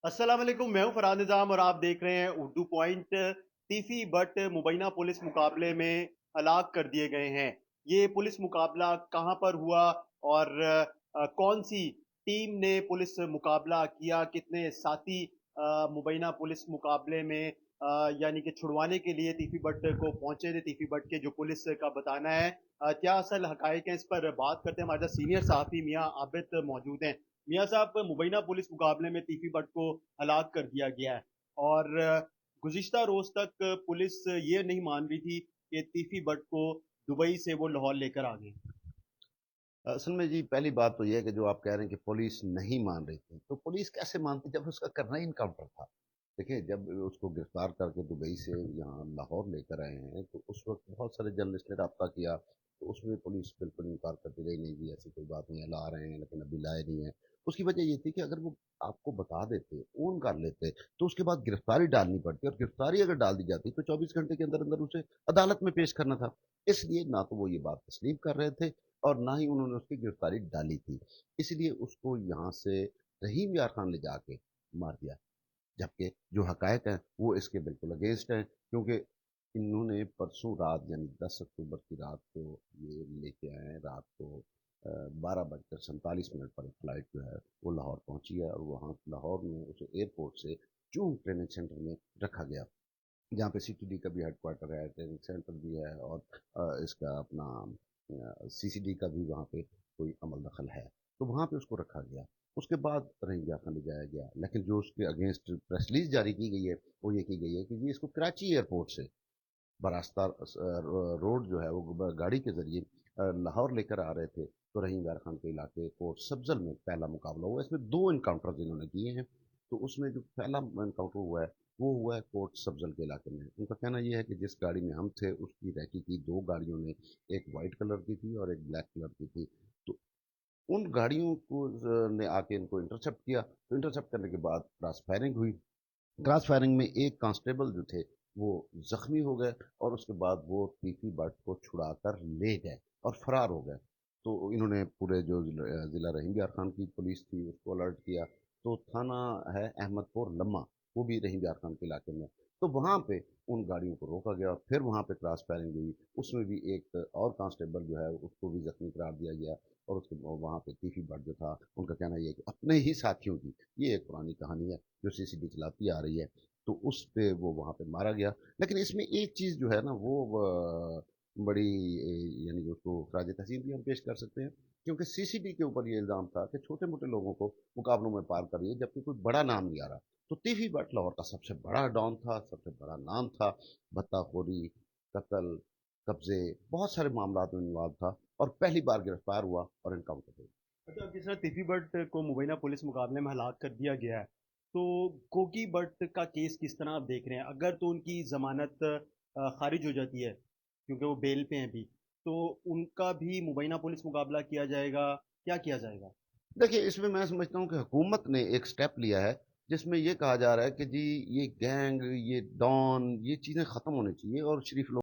अस्सलाम वालेकुम, मैं हूं फरहाद निज़ाम और आप देख रहे हैं उर्दू पॉइंट। तीफी बट मुबैना पुलिस मुकाबले में हलाक कर दिए गए हैं। ये पुलिस मुकाबला कहां पर हुआ और कौन सी टीम ने पुलिस मुकाबला किया, कितने साथी मुबैना पुलिस मुकाबले में यानी कि छुड़वाने के लिए तीफी बट को पहुंचे थे। तीफी बट के जो पुलिस का बताना है, क्या असल हकायक है, इस पर बात करते हैं। हमारे साथ सीनियर सहाफ़ी मियां आबिद मौजूद हैं। मियां साहब, मुबैना पुलिस मुकाबले में तीफी बट को हलाक कर दिया गया है और गुज़िश्ता रोज तक पुलिस ये नहीं मान रही थी कि तीफी बट को दुबई से वो लाहौर लेकर आ गए। असल में जी पहली बात तो ये है कि जो आप कह रहे हैं कि पुलिस नहीं मान रही थी, तो पुलिस कैसे मानती जब उसका करना ही इनकाउंटर था। देखिए, जब उसको गिरफ्तार करके दुबई से यहाँ लाहौर लेकर आए हैं, तो उस वक्त बहुत सारे जर्नलिस्ट ने रब्ता किया, तो उसमें पुलिस बिल्कुल इनकार करती रही, नहीं जी ऐसी कोई बात नहीं है, ला रहे हैं लेकिन अभी लाए नहीं है। उसकी वजह ये थी कि अगर वो आपको बता देते, ओन कर लेते, तो उसके बाद गिरफ्तारी डालनी पड़ती, और गिरफ्तारी अगर डाल दी जाती तो 24 घंटे के अंदर अंदर उसे अदालत में पेश करना था। इसलिए ना तो वो ये बात तस्लीम कर रहे थे, और ना ही उन्होंने उसकी गिरफ्तारी डाली थी। इसलिए उसको यहाँ से रहीम यार खान ले जाके मार दिया। जबकि जो हकायक हैं वो इसके बिल्कुल अगेंस्ट हैं, क्योंकि इन्होंने परसों रात यानी 10 अक्टूबर की रात को ये लेके आए हैं। रात को 12 बजकर 47 मिनट पर एक फ़्लाइट जो है वो लाहौर पहुंची है, और वहाँ लाहौर में उसे एयरपोर्ट से जूम ट्रेनिंग सेंटर में रखा गया, जहाँ पे सीटीडी का भी हेडक्वार्टर है, ट्रेनिंग सेंटर भी है, और इसका अपना सीसीडी का भी वहाँ पे कोई अमल दखल है। तो वहाँ पे उसको रखा गया। उसके बाद रहीम यार ले जाया गया, लेकिन जो उसके अगेंस्ट प्रेस रिलीज जारी की गई है वो ये की गई है कि ये इसको कराची एयरपोर्ट से बरास्ता रोड जो है वो गाड़ी के जरिए लाहौर लेकर आ रहे थे। तो रहीम यार खान के इलाके कोर्ट सब्जल में पहला मुकाबला हुआ। इसमें दो इनकाउंटर इन्होंने किए हैं। तो उसमें जो पहला इनकाउंटर हुआ है वो हुआ है कोर्ट सब्जल के इलाके में। उनका कहना यह है कि जिस गाड़ी में हम थे उसकी रैकी की दो गाड़ियों ने, एक वाइट कलर की थी और एक ब्लैक कलर की थी। तो उन गाड़ियों को ने आके इनको इंटरसेप्ट किया। तो इंटरसेप्ट करने के बाद क्रॉस फायरिंग हुई। क्रॉस फायरिंग में एक कांस्टेबल जो थे वो जख्मी हो गए, और उसके बाद वो तीसरी बट को छुड़ा कर ले गए और फरार हो गए। तो इन्होंने पूरे जो जिला रहीम यार खान की पुलिस थी उसको अलर्ट किया। तो थाना है अहमदपुर लम्मा, वो भी रहीम यार खान के इलाके में। तो वहाँ पे उन गाड़ियों को रोका गया, और फिर वहाँ पे क्रॉस फायरिंग हुई। उसमें भी एक और कांस्टेबल जो है उसको भी जख्मी करार दिया गया। और उसके वहाँ पे तीसरी बट जो था, उनका कहना यह है कि अपने ही साथियों की, ये एक पुरानी कहानी है जो सीसीडी चलाती आ रही है, तो उस पे वो वहाँ पे मारा गया। लेकिन इसमें एक चीज़ जो है ना वो बड़ी यानी कि उसको खराज तहसीन भी हम पेश कर सकते हैं, क्योंकि सीसीडी के ऊपर ये इल्ज़ाम था कि छोटे मोटे लोगों को मुकाबलों में पार कर रही है, जबकि कोई बड़ा नाम नहीं आ रहा। तो तीफी बट लाहौर का सबसे बड़ा डॉन था, सबसे बड़ा नाम था। भत्ताखोरी, कत्ल, कब्जे, बहुत सारे मामला में इन्वॉल्व था, और पहली बार गिरफ्तार हुआ और इनकाउंटर हुआ। अच्छा, जिस तरह तीफी बट को मुबैना पुलिस मुकाबले में हलाक कर दिया गया है, तो कोकी बट का केस किस तरह आप देख रहे हैं? अगर तो उनकी जमानत खारिज हो जाती है क्योंकि वो बेल पे हैं अभी, तो उनका भी मुबैना पुलिस मुकाबला किया जाएगा? क्या किया जाएगा? देखिए, इसमें मैं समझता हूँ कि हुकूमत ने एक स्टेप लिया है, जिसमें ये कहा जा रहा है कि जी ये गैंग, ये डॉन, ये चीज़ें ख़त्म होनी चाहिए, और शरीफ लोग